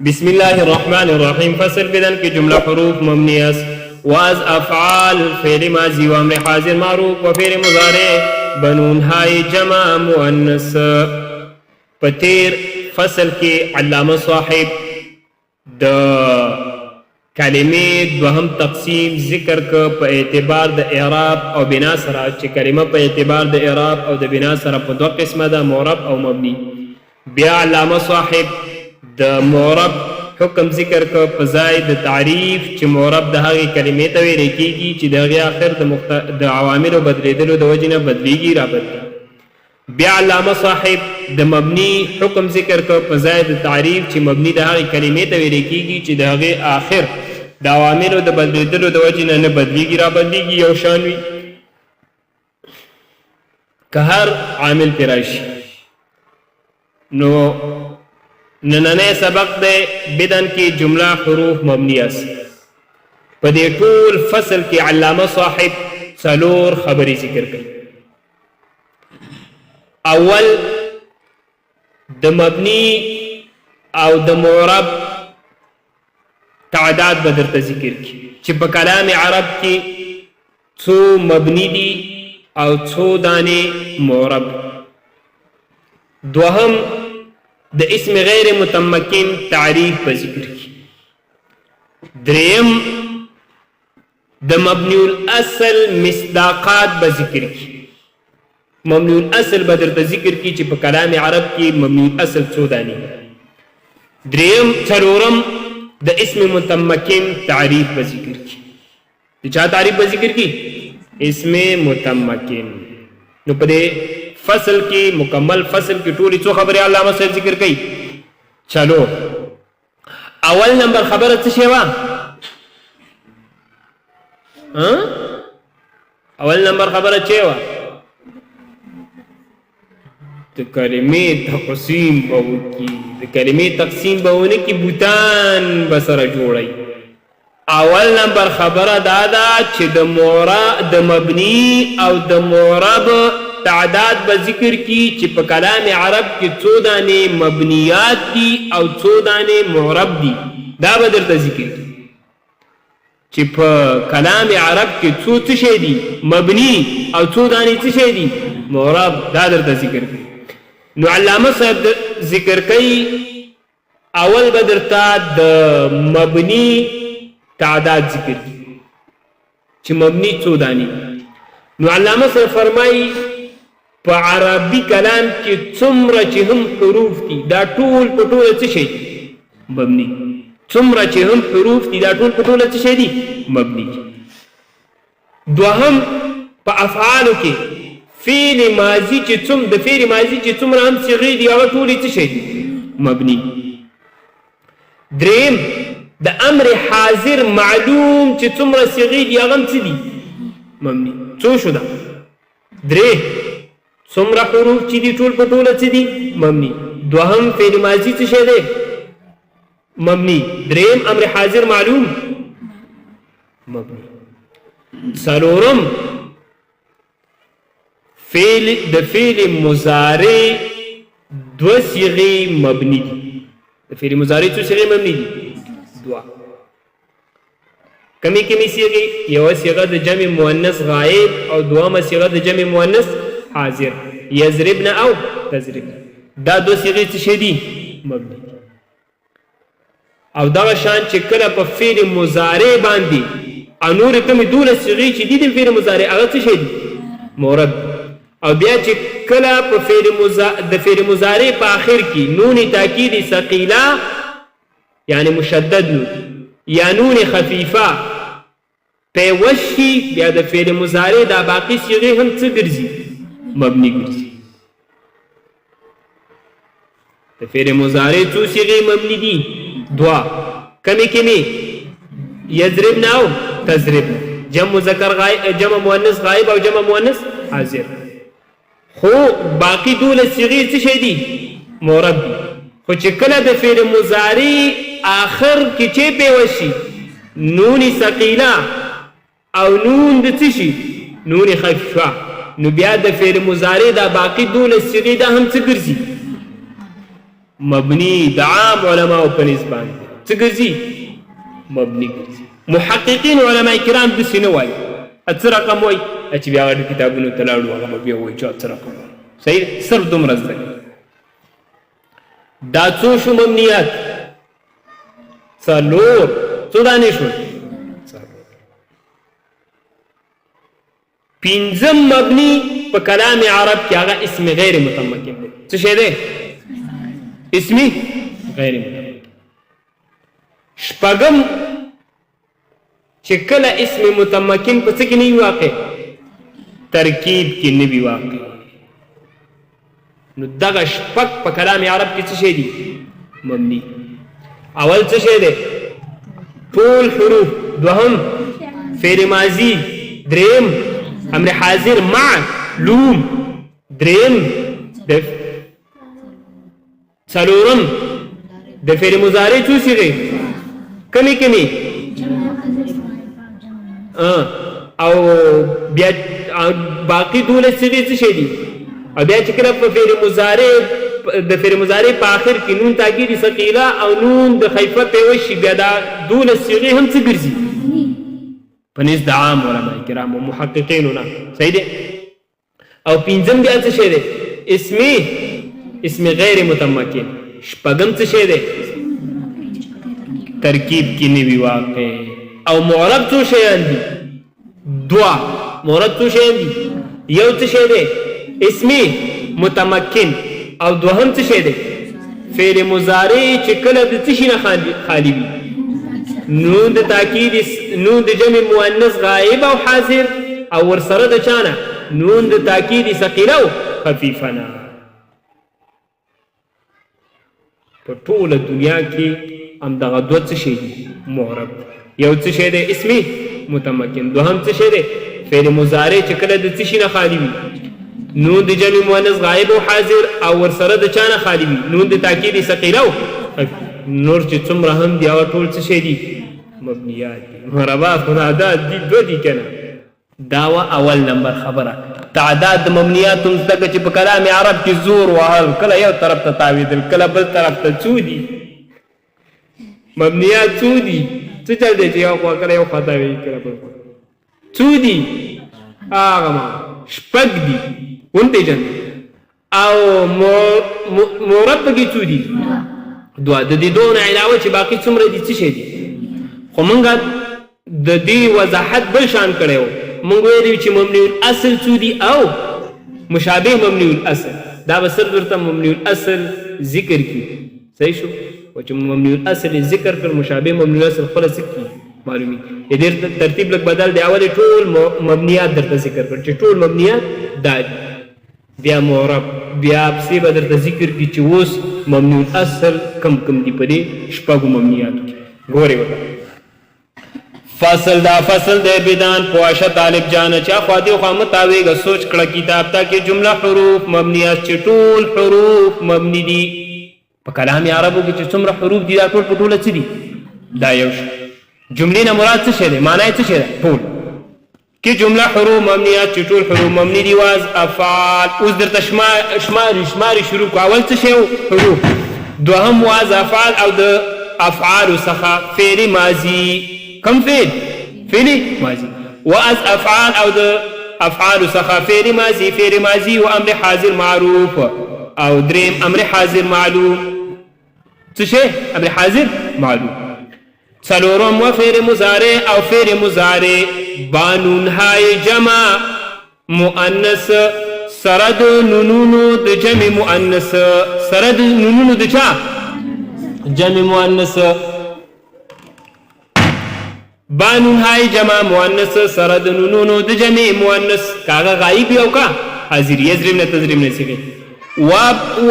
بسم الله الرحمن الرحیم. فصل بدن کی جملہ حروف مبنی است. واز افعال فعل ماضی و امر حاضر معروف و فعل مضارع بنون های جمع مؤنث. پتیر فصل کی علامہ صاحب د کلمې دوهم تقسیم ذکر ک په اعتبار د اعراب او بنا سره، چې کلمه په اعتبار د اعراب او د بنا سره په دوه قسمه ده، معرب او مبني. بیا علامه صاحب د معرب حکم ذکر ک په ځای د تعریف، چې معرب د هغې کلمې ته ویل کېږي چې د هغې اخر د عواملو بدلېدلو د وجې نه بدلېږي را بدلېږي. بیا علامه صاحب د مبني حکم ذکر ک په ځای د تعریف، چې مبني د هغې کلمې ته ویل کېږي چې د هغې آخر د عواملو د بدلېدلو د وجې نه بدلېږي را بدلېږي، یو شان وي که هر عامل پرې راشي. نو نننی سبق دی بدن کې جمله حروف مبنی است. په دې ټول فصل کې علامه صاحب څلور خبرې ذکر کوي. اول د مبنی او د معرب تعداد به درته ذکر کړي چې په کلام عرب کې څو مبنی دي او څو دانې معرب. دوهم د اسم غیر متمکن تعریف به ذکر کړي. دریم د مبنی الاصل مصداقات به ذکر کړي. مبنی الاصل به درته ذکر کړي چې په کلام عرب کې مبنی الاصل څو دانې. دریم څلورم د اسم متمکن تعریف به ذکر کړي. د چا تعریف به ذکر کړي؟ اسم متمکن. نو په دې فصل کې مکمل فصل کې ټولې څو خبرې علامه صاحب ذکر کوي؟ چلو اول نمبر خبره څه شی وه؟ اول نمبر خبره چی وه؟ د کلمې تقسیم به وکړي. د کلمې تقسیم به ونه کړي، بوتان به سره جوړوي. اول نمبر خبره دا ده چې د مبني او د معرب تعداد به ذکر کی چې په کلام عرب کې څو دانې مبنیات دي او څو دانې معرب دي. دا به درته ذکر کی چې په کلام عرب کې څو شی دي مبني او څو دانې څه شی دي معرب. دا درته ذکر کی. نو علامه صاحب ذکر کوي اول به درته د مبني تعداد ذکر کی چې مبني څو دانې. نو علامه صاحب فرمایي په عربي کلام کې څومره چې هم حروف دي دا ټول په ټوله څه شي مبني. څومره چې هم حروف دي دا ټول په ټوله څه شي دي مبني. دوهم په افعالو کې فعل ماضي چې د فعل ماضي چې څومره هم صيغې دي هغه ټولې څه شي مبني. دریم د امر حاضر معلوم چې څومره صيغې دي هغه هم څه دي مبني. څو شو دا؟ درې. څومره حروف چې دي ټول په ټوله څه دي مبني. دوهم فعل ماضي څه شی دی مبني. دریم امر حاضر معلوم مبني. څلورم د فعل مضارع دوه صيغې مبني دي. د فعل مضارع څو صيغې مبني دي؟ دوه. کمی صيغې؟ یوه صيغه د جمع مؤنث غائب او دویمه صيغه د جمع مؤنث حاضر. یضربن او تضربن. دا دو صيغې څه شي دي مبني. او دغه شان چې کله په فعل مضارع باندې نورې کومې دولس صيغې چې دي د فعل مضارع هغه څه شي دي معرب. او بیا چې کله په د فعل مضارع په آخر کې نون تاکید ثقیله یعنی مشدد نون یا نون خفیفه پیوست شي، بیا د فعل مضارع دا باقي صيغې هم څه ګرځي مبني ګرځي. د فعل مضارع څو صيغې مبني دي؟ دوه. کمی یضربن او تضربن. جمع مذکر غائب، جمع مؤنث غائب او جمع مؤنث حاضر. خو باقي دولس صيغې څه شي دي معرب دي. خو چې کله د فعل مضارع آخر کې چې پیوست شي نون ثقیله او نون د څه شي نون خفیفه، نو بیا د فعل مضارع دا باقي دولس صيغې دا هم څه ګرځي مبني د عام علماء په نسبت څه ګرځي مبني ګرځي محققین علماء کرام داسې نه وایي څه رقم وایي چې بیا هغه کتابونو ته لاړو هغه به بیا وایي چې څه رقم صحیح صرف دومره زده دا څو شو مبنیات څلور څو دانې شو پنځم مبني په کلام عرب کې هغه اسم غیر متمکن دی څه شی دی اسمی غیر متمکن شپږم چې کله اسم متمکن په څه کې نه وي واقع ترکیب کې نه وي واقع نو دغه شپږ په کلام عرب کې څه شی دي مبني اول څه شی دی ټول حروف دوهم فعل ماضي دریم امر حاضر معلوم دریم څلورم د فعل مضارع څو صيغې کمی کمی او بیا باقی دولس صيغې څه شي دي او بیا چې کله په فعل مضارع د فعل مضارع په آخر کې نون تاکید ثقيله او نون د خفیفه پیوشي بیا دا دولس صيغې هم څه ګرځي پنځ د عام علماء کرام او محققین نه صحیح دي او پنځم بیا څه شی دی اسم غیر متمکن شپږم څه شی دی ترکیب کې نه وی واقع او معرب څه شیان دي دوا معرب څه شیان دي یو څه شی دی اسم متمکن او دوهم څه شی دی فعل مضارع چې کله د څه شي نه خالی وي نون د تاکید نون د جمع مؤنث غائب او حاضر او ورسره د چانه نون د تاکید ثقيله او خفيفه نه په ټوله دنیا کې هم دغه دوه څه شي معرب یو څه شی دی اسمي متمکن دوهم څه شی دی فعل مضارع چې کله د څه شي نه خالی وي نون د جمع مؤنث غائب او حاضر او ورسره د چانه خالی وي نون د تاکید ثقيله او نور چې څومره هم دی او ټول څه شي دي مبنیات دي مربات منادات دي دو دي کنه داوا اول نمبر خبره تعداد د مبنیات هم څنګه چې په کلام عرب کې زور وهل کله یو طرف ته تعویدل کله بل طرف ته چودي مبنیات چودي څه چل دی چې یو خوا کله یو خوا ته وي کله بل چودي هغه ما شپږ دي ونته جن او مربع کې چودي دوا د دې دوه علاوه چې باقي څومره دي څه شي دي خو مونږه د دې وضاحت بل شان کړو مونږ ویلو چې مبني الاصل څه دي او مشابه مبني الاصل دا به صرف ورته مبني الاصل ذکر کی صحیح شو او چې مبني الاصل ذکر کړ مشابه مبني الاصل خلاص کی معلومي دې ترتیب لک بدل دی اول ټول مبنيات درته ذکر کړ چې ټول مبنيات دا بیا معرب بیا په بدر د ذکر کی چې اوس مبني الاصل کم کم دی په دې شپږو مبنيات ګوري وته فصل دا فصل دے بدان پواشا طالب جانا چا خوادی و خامت آویگا سوچ کڑا کتاب تا کہ جملہ حروف مبنیات چی طول حروف مبنی دی پا کلام عربو کی چی سمرا حروف دی دا طول پا طولت سی دی دا یوش جملینا مراد چی شده معنی چی شده طول کہ جملہ حروف مبنیات چی طول حروف مبنی دی واز افعال اوز در شماری شروع کو اول چی شده حروف دوهم واز افعال او دا افعال سخا فعل ماضی كم فعل ماضي واز افعال او د افعال سخا فعل ماضي وامر حاضر معروف او دریم امر حاضر معلوم څه شي امر حاضر معلوم څلورم و فعل مضارع او فعل مضارع بانون های جمع مؤنث سرد نونونو د جمع مؤنث سرد نونونو د چا جمع مؤنث بانون های جمع مؤنث سرد نونونو د جمع مؤنث کاغه غایب یو کا حاضر یزرم نه تزریم نه سیږي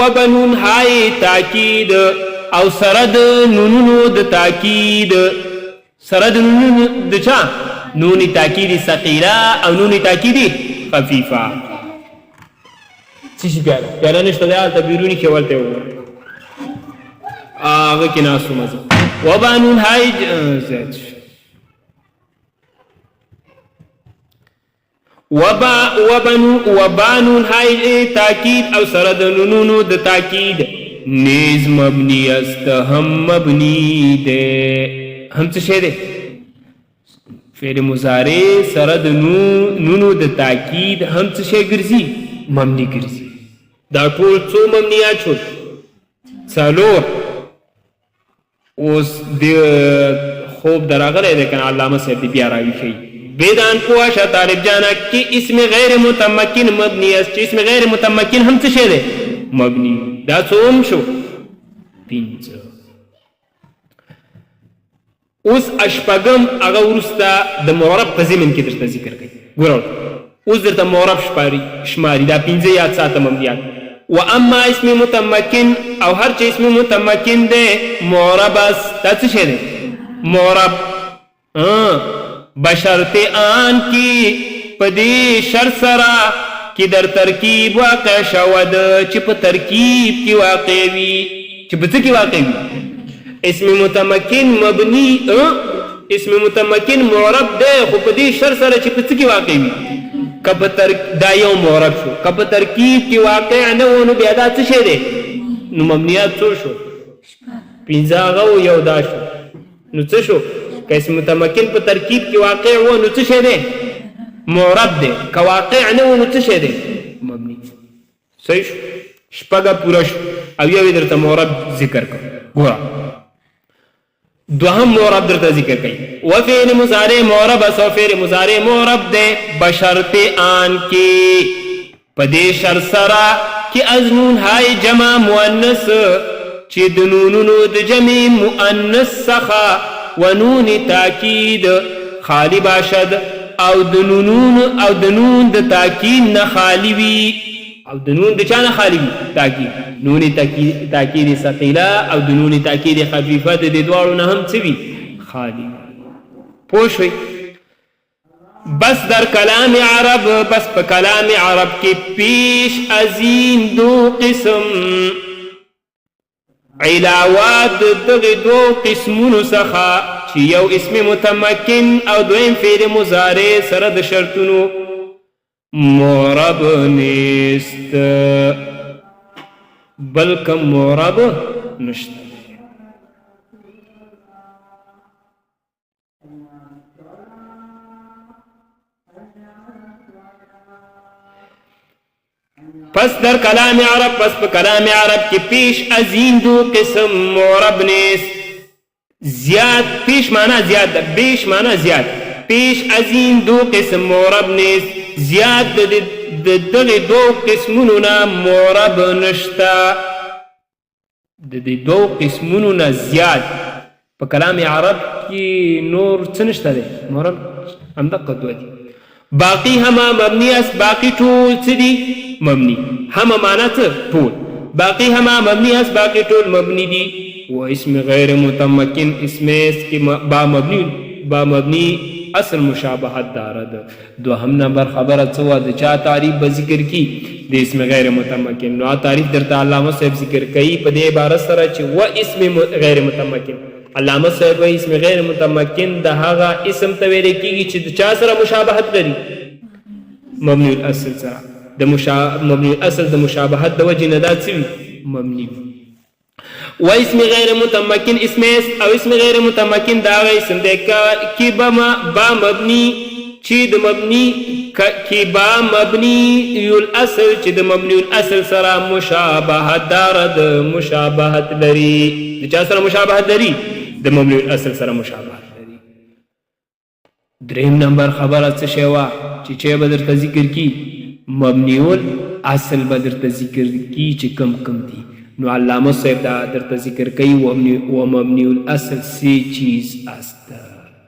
و بنون های تاکید او سرد نونونو د تاکید سرد نونونو د چا نون تاکید ثقيله او نون تاکید خفيفه څه شي پیاله نشته دا ته بیرونی کې ولته و هغه کې ناسو مزه و بنون های زت وبانون های تاکید او سرد نونونو د تاکید نیز مبنی است هم مبنی ده. هم څه شی دی؟ فعل مضارع سره د نونو د تاکید هم څه شی ګرځي؟ مبني ګرځي. دا ټول څو مبنیات شول؟ څلور. اوس د خوب دراغلی دی که نه علامه صاحب دی بیا راویښوي. بیدان پوهشه طالب جانا کې اسم غیر متمکن مبنی است چې اسم غیر متمکن هم څه شی دی؟ مبني. دا څوم شو؟ 5. اوس اشپږم هغه وروسته د معرب په ضمن کې درته ذکر کوي. ګوره اوس درته معرب شماري دا 5 یاد ساته مبنیات. و اما اسم متمکن او هر چې اسم متمکن دی معرب است. دا څه شی دی؟ معرب بشرط آن کی پدی شر سرا کی در ترکیب واقع شود چې په ترکیب کی واقع وي. چې په څه کې واقع وي؟ اسم متمکن مبنی اسم متمکن معرب دی خو په دې شر سره چې په څه کې واقع وي. دا یو معرب شو. که په ترکیب کې واقع نه و نو بیا دا څه شی دی؟ نو مبنیات څو شو؟ 5 هغه و یو دا شو. نو څه شو؟ که اسم متمکن په ترکیب کې واقع و نو څه شی دی؟ معرب دی. که واقع نه و نو څه شی دی؟ مبني. صحیح شو؟ شپږه پوره شو او یو یې درته معرب ذکر کړ. ګوره دوهم معرب درته ذکر کوي. و فعل مضارع معرب است او فعل مضارع معرب دی بشرط آن کې په دې شرط سره چې از نون های جمع مؤنث چې د نونونو د جمع مؤنث څخه و نون تاکید خالی باشد او د نون د تاکید نه خالی وي. او د نون د چا نه خالی وي؟ تاکید. نون تاکید ثقیله او د نون تاکید خفیفه د دې دواړو نه هم څه وي؟ خالی. پوه شوئ؟ بس در کلام عرب بس په کلام عرب کې پیش ازین 2 قسم علاوات دغه 2 قسمونو څخه چې یو اسم متمکن او دویم فعل مضارع سره د شرطونو معرب نیست بلکه معرب نشته. پس در کلام عرب پس په کلام عرب کې پیش ازین 2 قسم معرب نیست. زیاد پیش معنا زیاد ده، بیش معنا زیاد. پیش ازین 2 قسم معرب نیست. زیاد د دغه 2 قسمونو نه معرب نشته. د دې 2 قسمونو نه زیاد په کلام عرب کې نور څه نشته دی معرب همدغه 2 دي. باقی هما مبنی است. باقی ټول څه دي؟ مبنی. هما معنا څه؟ ټول. باقی هما مبنی است. باقی ټول مبنی دي. و اسم غیر متمکن اسم است که با مبنی اصل مشابهت دارد. دوهم نمبر خبره څه وه؟ د چا تعریف به ذکر کی؟ د اسم غیر متمکن. نو تعریف درته علامه صاحب ذکر کوي په دې عبارت سره چې و اسم غیر متمکن. علامه صاحب وایي اسم غیر متمکن د هغه اسم ته ویل کېږي چې د چا سره مشابهت لري؟ مبني الاصل سره. مبني الاصل د مشابهت د وجې نه دا څه وي؟ مبني. و اسم غیر متمکن اسم است او اسم غیر متمکن دا هغه اسم دی کې با مبني چې د مبني کې با مبني الاصل چې د مبني الاصل سره مشابهت دارد مشابهت لري. د چا سره مشابهت لري؟ د مبني الاصل سره مشابهت لري. دریم نمبر خبره څه شی وه چې به درته ذکر کی؟ مبني الاصل به درته ذکر کی چې کم دي. نو علامه صاحب دا درته ذکر کوي و مبني الاصل 3 چیز است.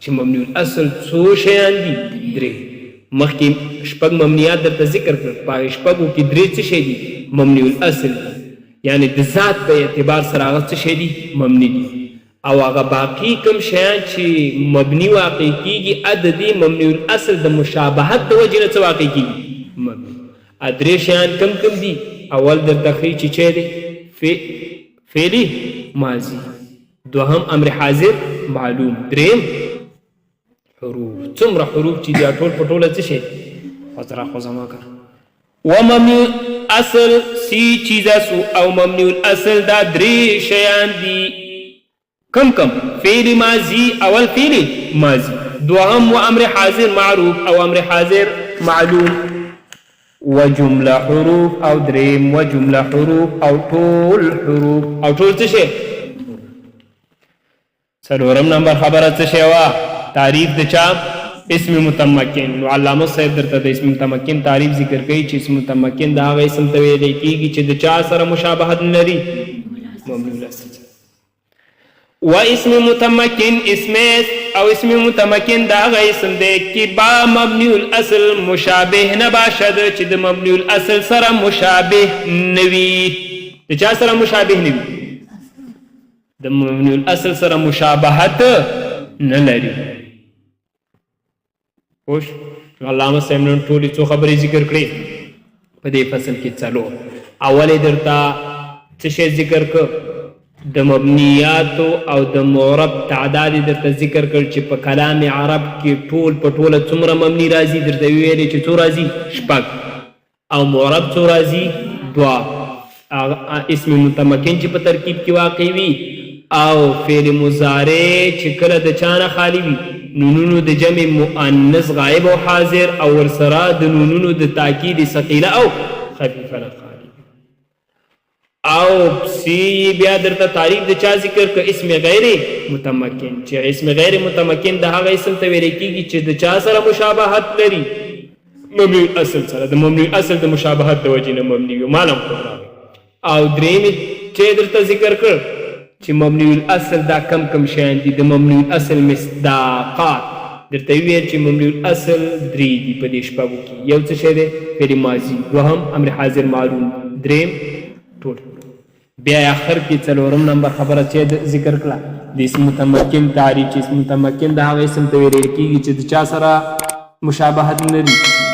چې مبني الاصل څو شیان دي؟ 3. مخکې شپږ مبنیات درته ذکر کړل. په شپږو کې 3 څه شی دي؟ مبني الاصل دي. یعنی د ذات په اعتبار سره هغه څه شی دي؟ مبني دي. او هغه باقي کوم شیان چې مبني واقع کېږي عددي مبني الاصل د مشابهت د وجې نه څه واقع کېږي؟ مبني. 3 شیان کم دي؟ اول درته ښیي چې چی دی؟ فعلی ماضی. دوهم امر حاضر معلوم. دریم حروف. څومره حروف چې دي ټول په ټوله څه شي؟ خزما کړه. و مبني الاصل سی چیزه سو او مبنی الاصل دا درې شیان دي کم فعل ماضی اول فعل ماضی دوهم و امر حاضر معروف او امر حاضر معلوم و جمله حروف او دریم و جمله حروف او ټول حروف او ټول څه شي څلورم نمبر خبره څه شي وا تعریف د چا اسم متمکن نو علامه صاحب درته د اسم متمکن تعریف ذکر کوي چې اسم متمکن دا هغه اسم ته ویل کېږي چې د چا سره مشابهت لري مبني الاصل و اسم متمکن اسم او اسم متمکن دا هغه اسم دی چې با مبني الاصل مشابه نه باشد چې د مبني الاصل سره مشابه نوي د چا سره مشابه نوي د مبني الاصل سره مشابهت نه لري خوش علامه صاحب نن ټولې څو خبرې ذکر کړې په دې فصل کې څلور اولې درته څه شی ذکر کړ د مبنیات او د معرب تعداد درته ذکر کړ چې په کلام عرب کې ټول په ټوله څومره مبني راځي درته ویلې چې څو راځي شپږ او معرب څو راځي دوه اسم متمکن چې په ترکیب کې واقع وي او فعل مضارع چې کله د چانه خالی وي نونونو د جمع مؤنث غائب او حاضر او ورسره د نونونو د تاکید ثقيله او خفيفه نه خالی او سی بیا درته تعریف د چا ذکر ک اسم غیر متمکن چې اسم غیر متمکن د هغه اسم ته ویل کېږي چې د چا سره مشابهت لري مبني اصل سره د مبني اصل د مشابهت د وجې نه مبني وي معلوم کړه او دریم چې درته ذکر کړ چې مبني الاصل دا کم شیان دي د مبني الاصل مصداقات درته ویل چې مبني الاصل درې دي په دې شپږو کې یو څه شی دی فعل ماضي دوهم امر حاضر معلوم دریم ټول بیا اخر کې څلورم نمبر خبره چې ذکر کړه د اسم متمکن تعریف چې اسم متمکن دا هغه اسم ته ویل کېږي چې د چا سره مشابهت لري